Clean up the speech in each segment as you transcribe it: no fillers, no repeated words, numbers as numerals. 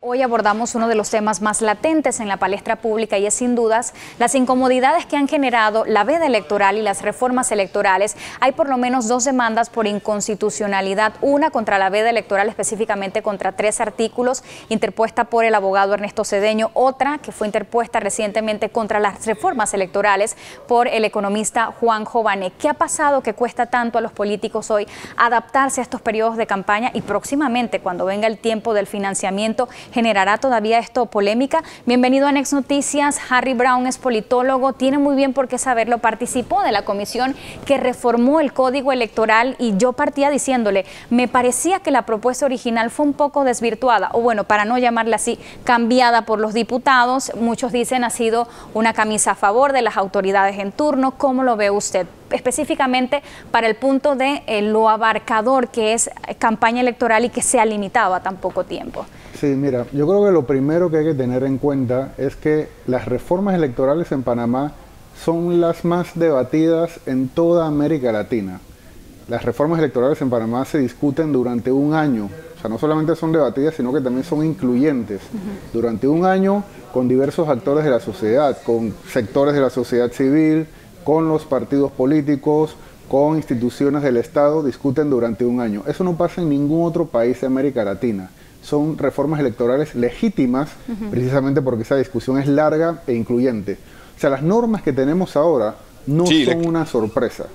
Hoy abordamos uno de los temas más latentes en la palestra pública y es sin dudas las incomodidades que han generado la veda electoral y las reformas electorales. Hay por lo menos 2 demandas por inconstitucionalidad, una contra la veda electoral, específicamente contra 3 artículos, interpuesta por el abogado Ernesto Cedeño, otra que fue interpuesta recientemente contra las reformas electorales por el economista Juan Jovane. ¿Qué ha pasado que cuesta tanto a los políticos hoy adaptarse a estos periodos de campaña y próximamente, cuando venga el tiempo del financiamiento, generará todavía esto polémica? Bienvenido a Next Noticias. Harry Brown es politólogo, tiene muy bien por qué saberlo, participó de la comisión que reformó el código electoral y yo partía diciéndole, me parecía que la propuesta original fue un poco desvirtuada, o bueno, para no llamarla así, cambiada por los diputados. Muchos dicen ha sido una camisa a favor de las autoridades en turno. ¿Cómo lo ve usted? Específicamente para el punto de lo abarcador que es campaña electoral y que se ha limitado a tan poco tiempo. Sí, mira, yo creo que lo primero que hay que tener en cuenta es que las reformas electorales en Panamá son las más debatidas en toda América Latina. Las reformas electorales en Panamá se discuten durante un año, o sea, no solamente son debatidas, sino que también son incluyentes. Durante un año con diversos actores de la sociedad, con sectores de la sociedad civil, con los partidos políticos, con instituciones del Estado, discuten durante un año. Eso no pasa en ningún otro país de América Latina. Son reformas electorales legítimas, precisamente porque esa discusión es larga e incluyente. O sea, las normas que tenemos ahora no son una sorpresa.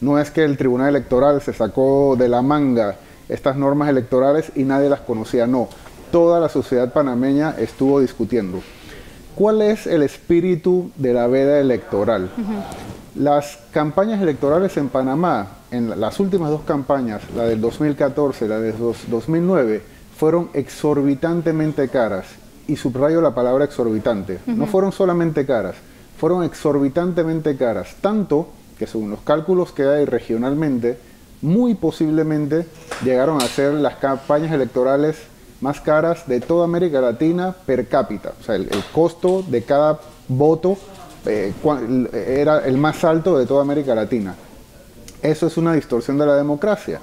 No es que el Tribunal Electoral se sacó de la manga estas normas electorales y nadie las conocía, no. Toda la sociedad panameña estuvo discutiendo. ¿Cuál es el espíritu de la veda electoral? Las campañas electorales en Panamá, en las últimas 2 campañas, la del 2014 y la del 2009, fueron exorbitantemente caras, y subrayo la palabra exorbitante. No fueron solamente caras, fueron exorbitantemente caras, tanto que según los cálculos que hay regionalmente, muy posiblemente llegaron a ser las campañas electorales más caras de toda América Latina per cápita. O sea, el costo de cada voto era el más alto de toda América Latina. Eso es una distorsión de la democracia,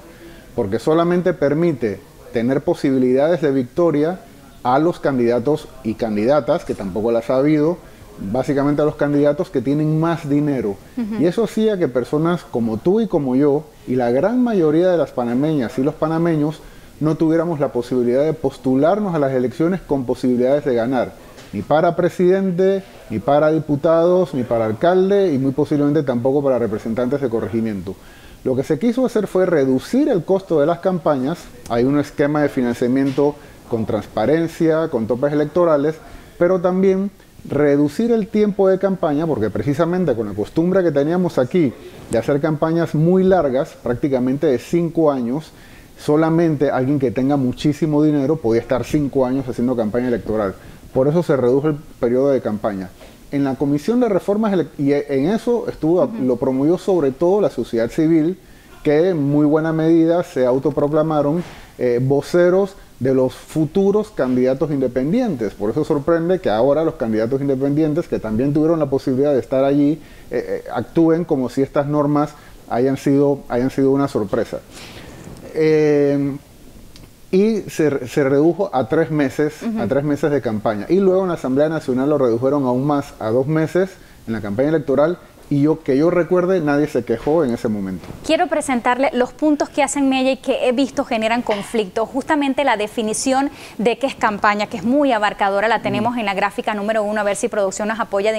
porque solamente permite tener posibilidades de victoria a los candidatos y candidatas, que tampoco las ha habido, básicamente a los candidatos que tienen más dinero. Y eso hacía que personas como tú y como yo, y la gran mayoría de las panameñas y los panameños, no tuviéramos la posibilidad de postularnos a las elecciones con posibilidades de ganar, ni para presidente, ni para diputados, ni para alcalde, y muy posiblemente tampoco para representantes de corregimiento. Lo que se quiso hacer fue reducir el costo de las campañas. Hay un esquema de financiamiento con transparencia, con topes electorales, pero también reducir el tiempo de campaña, porque precisamente con la costumbre que teníamos aquí de hacer campañas muy largas, prácticamente de 5 años, solamente alguien que tenga muchísimo dinero podía estar 5 años haciendo campaña electoral. Por eso se redujo el periodo de campaña. En la Comisión de Reformas, y en eso lo promovió sobre todo la sociedad civil, que en muy buena medida se autoproclamaron voceros de los futuros candidatos independientes. Por eso sorprende que ahora los candidatos independientes, que también tuvieron la posibilidad de estar allí, actúen como si estas normas hayan sido una sorpresa. Y se redujo a 3 meses, a 3 meses de campaña. Y luego en la Asamblea Nacional lo redujeron aún más, a 2 meses en la campaña electoral. Y que yo recuerde, nadie se quejó en ese momento. Quiero presentarle los puntos que hacen mella y que he visto generan conflicto. Justamente la definición de qué es campaña, que es muy abarcadora, la tenemos en la gráfica número 1, a ver si producción nos apoya de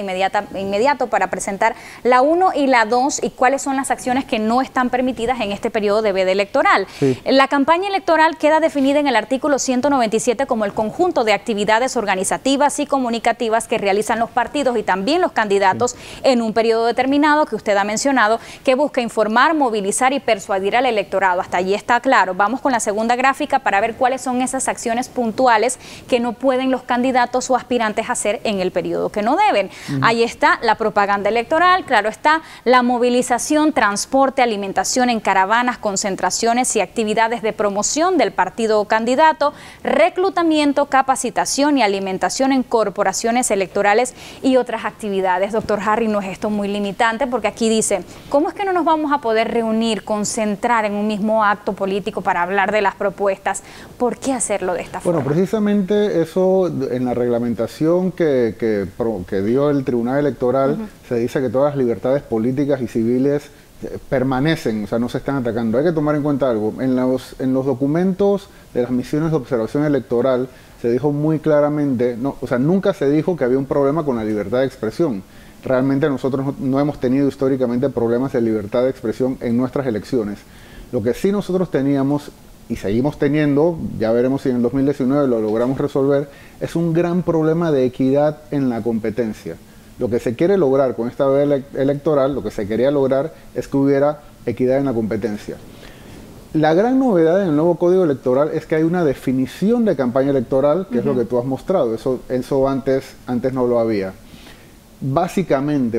inmediato para presentar la 1 y la 2 y cuáles son las acciones que no están permitidas en este periodo de veda electoral. La campaña electoral queda definida en el artículo 197 como el conjunto de actividades organizativas y comunicativas que realizan los partidos y también los candidatos en un periodo determinado que usted ha mencionado, que busca informar, movilizar y persuadir al electorado. Hasta allí está claro. Vamos con la segunda gráfica para ver cuáles son esas acciones puntuales que no pueden los candidatos o aspirantes hacer en el periodo que no deben. Ahí está la propaganda electoral, claro está, la movilización, transporte, alimentación en caravanas, concentraciones y actividades de promoción del partido o candidato, reclutamiento, capacitación y alimentación en corporaciones electorales y otras actividades. Doctor Harry, ¿no es esto muy limitado limitante, porque aquí dice, ¿cómo es que no nos vamos a poder reunir, concentrar en un mismo acto político para hablar de las propuestas? ¿Por qué hacerlo de esta forma? Bueno, precisamente eso en la reglamentación que dio el Tribunal Electoral se dice que todas las libertades políticas y civiles permanecen, o sea, no se están atacando. Hay que tomar en cuenta algo. En los documentos de las misiones de observación electoral se dijo muy claramente, o sea, nunca se dijo que había un problema con la libertad de expresión. Realmente nosotros no hemos tenido históricamente problemas de libertad de expresión en nuestras elecciones. Lo que sí nosotros teníamos y seguimos teniendo, ya veremos si en el 2019 lo logramos resolver, es un gran problema de equidad en la competencia. Lo que se quiere lograr con esta veda electoral, lo que se quería lograr es que hubiera equidad en la competencia. La gran novedad en el nuevo Código Electoral es que hay una definición de campaña electoral, que es lo que tú has mostrado, eso antes no lo había. Básicamente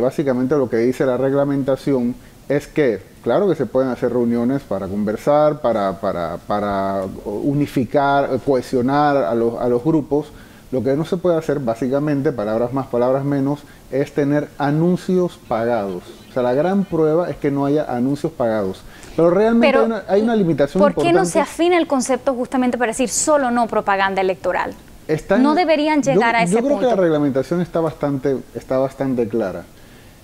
lo que dice la reglamentación es que, claro que se pueden hacer reuniones para conversar, para unificar, cohesionar a los grupos. Lo que no se puede hacer, básicamente, palabras más, palabras menos, es tener anuncios pagados. O sea, la gran prueba es que no haya anuncios pagados. Pero realmente hay una limitación importante. ¿Por qué no se afina el concepto justamente para decir solo no propaganda electoral? No deberían llegar a ese punto. Yo creo que la reglamentación está bastante clara.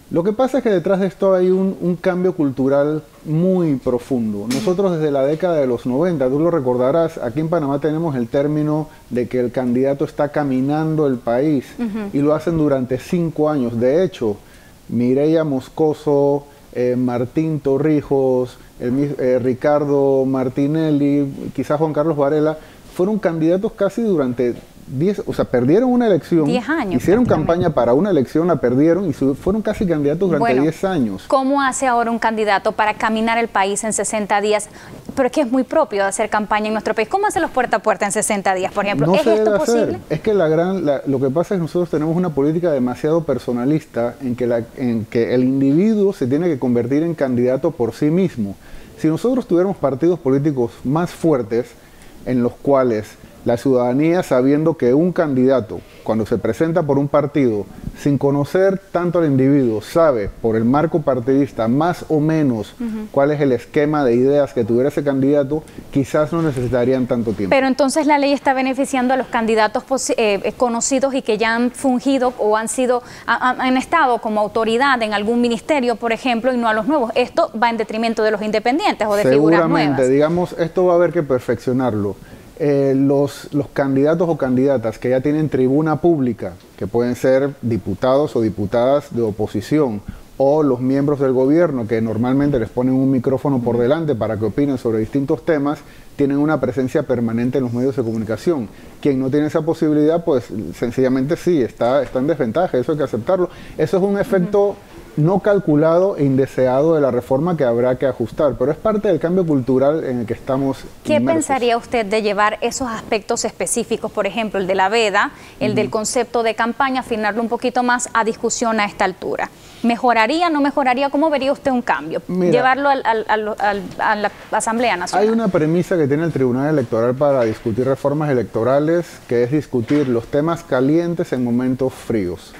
Lo que pasa es que detrás de esto hay un cambio cultural muy profundo. Nosotros desde la década de los 90, tú lo recordarás, aquí en Panamá tenemos el término de que el candidato está caminando el país y lo hacen durante 5 años. De hecho, Mireya Moscoso, Martín Torrijos, Ricardo Martinelli, quizás Juan Carlos Varela, fueron candidatos casi durante 10, o sea, perdieron una elección, 10 años, hicieron campaña para una elección, la perdieron y fueron casi candidatos durante 10 años. ¿Cómo hace ahora un candidato para caminar el país en 60 días? Pero es que es muy propio de hacer campaña en nuestro país. ¿Cómo hace los puerta a puerta en 60 días, por ejemplo? ¿Es esto posible? Es que lo que pasa es que nosotros tenemos una política demasiado personalista en que el individuo se tiene que convertir en candidato por sí mismo. Si nosotros tuviéramos partidos políticos más fuertes en los cuales la ciudadanía, sabiendo que un candidato, cuando se presenta por un partido, sin conocer tanto al individuo, sabe por el marco partidista más o menos cuál es el esquema de ideas que tuviera ese candidato, quizás no necesitarían tanto tiempo. Pero entonces la ley está beneficiando a los candidatos conocidos y que ya han fungido o han estado como autoridad en algún ministerio, por ejemplo, y no a los nuevos. Esto va en detrimento de los independientes o de figuras nuevas. Seguramente, digamos, esto va a haber que perfeccionarlo. Los candidatos o candidatas que ya tienen tribuna pública, que pueden ser diputados o diputadas de oposición, o los miembros del gobierno que normalmente les ponen un micrófono por delante para que opinen sobre distintos temas, tienen una presencia permanente en los medios de comunicación. Quien no tiene esa posibilidad, pues sencillamente sí, está en desventaja, eso hay que aceptarlo. Eso es un efecto no calculado e indeseado de la reforma que habrá que ajustar, pero es parte del cambio cultural en el que estamos ¿Qué inmersos. pensaría usted de llevar esos aspectos específicos, por ejemplo, el de la veda, el del concepto de campaña, afinarlo un poquito más a discusión a esta altura? ¿Mejoraría, no mejoraría? ¿Cómo vería usted un cambio? Mira, llevarlo a la Asamblea Nacional. Hay una premisa que tiene el Tribunal Electoral para discutir reformas electorales, que es discutir los temas calientes en momentos fríos.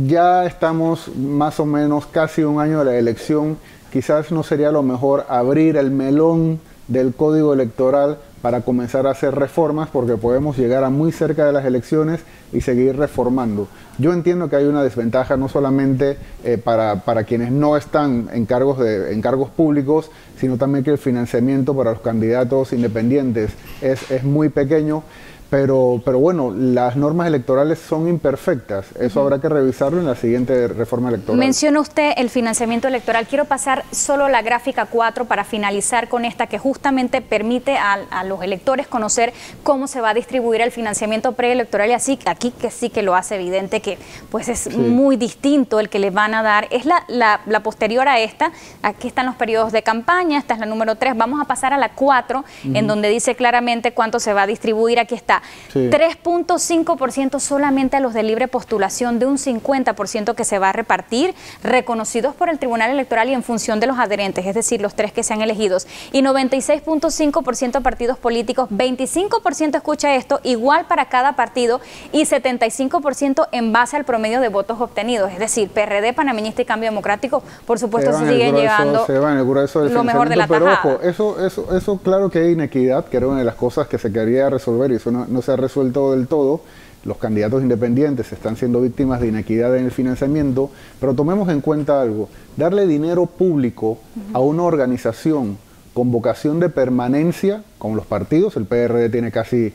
Ya estamos más o menos casi un año de la elección, quizás no sería lo mejor abrir el melón del Código Electoral para comenzar a hacer reformas, porque podemos llegar a muy cerca de las elecciones y seguir reformando. Yo entiendo que hay una desventaja no solamente para quienes no están en cargos públicos, sino también que el financiamiento para los candidatos independientes es muy pequeño. Pero bueno, las normas electorales son imperfectas. Eso habrá que revisarlo en la siguiente reforma electoral. Menciona usted el financiamiento electoral. Quiero pasar solo la gráfica 4 para finalizar con esta, que justamente permite a los electores conocer cómo se va a distribuir el financiamiento preelectoral. Y así, aquí que sí que lo hace evidente que pues es muy distinto el que le van a dar. Es la posterior a esta. Aquí están los periodos de campaña. Esta es la número 3. Vamos a pasar a la 4, en donde dice claramente cuánto se va a distribuir. Aquí está. sea, sí. 3.5% solamente a los de libre postulación de un 50% que se va a repartir, reconocidos por el Tribunal Electoral y en función de los adherentes, es decir, los 3 que sean elegidos, y 96.5% a partidos políticos, 25% escucha esto, igual para cada partido, y 75% en base al promedio de votos obtenidos, es decir, PRD, Panameñista y Cambio Democrático, por supuesto, se siguen llevando lo mejor de la tajada. Pero ojo, eso claro que hay inequidad, que era una de las cosas que se quería resolver y eso no se ha resuelto del todo. Los candidatos independientes están siendo víctimas de inequidad en el financiamiento, pero tomemos en cuenta algo, darle dinero público a una organización con vocación de permanencia, como los partidos, el PRD tiene casi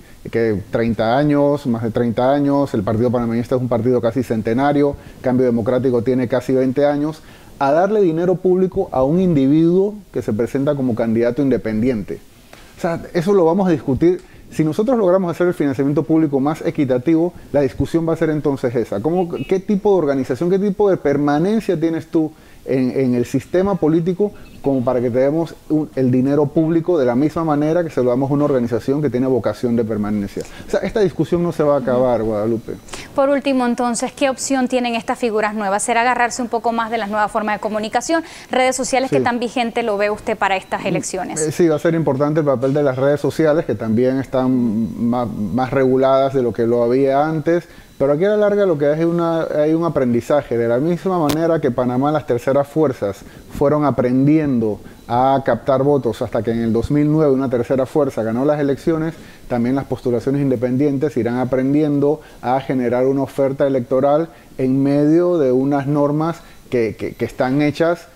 30 años, más de 30 años, el Partido Panameñista es un partido casi centenario, Cambio Democrático tiene casi 20 años, a darle dinero público a un individuo que se presenta como candidato independiente. O sea, eso lo vamos a discutir. Si nosotros logramos hacer el financiamiento público más equitativo, la discusión va a ser entonces esa. ¿Qué tipo de organización, qué tipo de permanencia tienes tú en el sistema político como para que te demos el dinero público de la misma manera que se lo damos a una organización que tiene vocación de permanencia? O sea, esta discusión no se va a acabar, Guadalupe. Por último, entonces, ¿qué opción tienen estas figuras nuevas? ¿Será agarrarse un poco más de las nuevas formas de comunicación? ¿Redes sociales? Sí. ¿Qué tan vigente lo ve usted para estas elecciones? Sí, va a ser importante el papel de las redes sociales, que también están más reguladas de lo que lo había antes. Pero aquí a la larga lo que hay un aprendizaje. De la misma manera que Panamá, las terceras fuerzas fueron aprendiendo a captar votos hasta que en el 2009 una tercera fuerza ganó las elecciones, también las postulaciones independientes irán aprendiendo a generar una oferta electoral en medio de unas normas que están hechas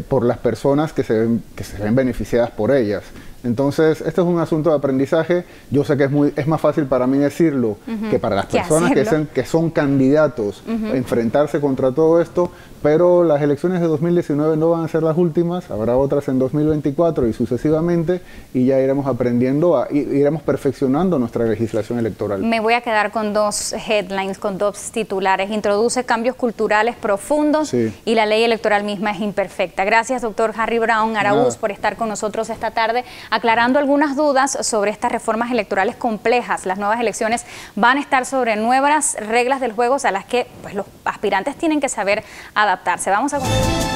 por las personas que se ven beneficiadas por ellas. Entonces, esto es un asunto de aprendizaje. Yo sé que es más fácil para mí decirlo que para las personas que son candidatos enfrentarse contra todo esto, pero las elecciones de 2019 no van a ser las últimas, habrá otras en 2024 y sucesivamente, y ya iremos aprendiendo, iremos perfeccionando nuestra legislación electoral. Me voy a quedar con 2 headlines, con 2 titulares. Introduce cambios culturales profundos y la ley electoral misma es imperfecta. Gracias, doctor Harry Brown Araúz, por estar con nosotros esta tarde, aclarando algunas dudas sobre estas reformas electorales complejas. Las nuevas elecciones van a estar sobre nuevas reglas del juego a las que pues, los aspirantes tienen que saber adaptarse. Vamos a continuar.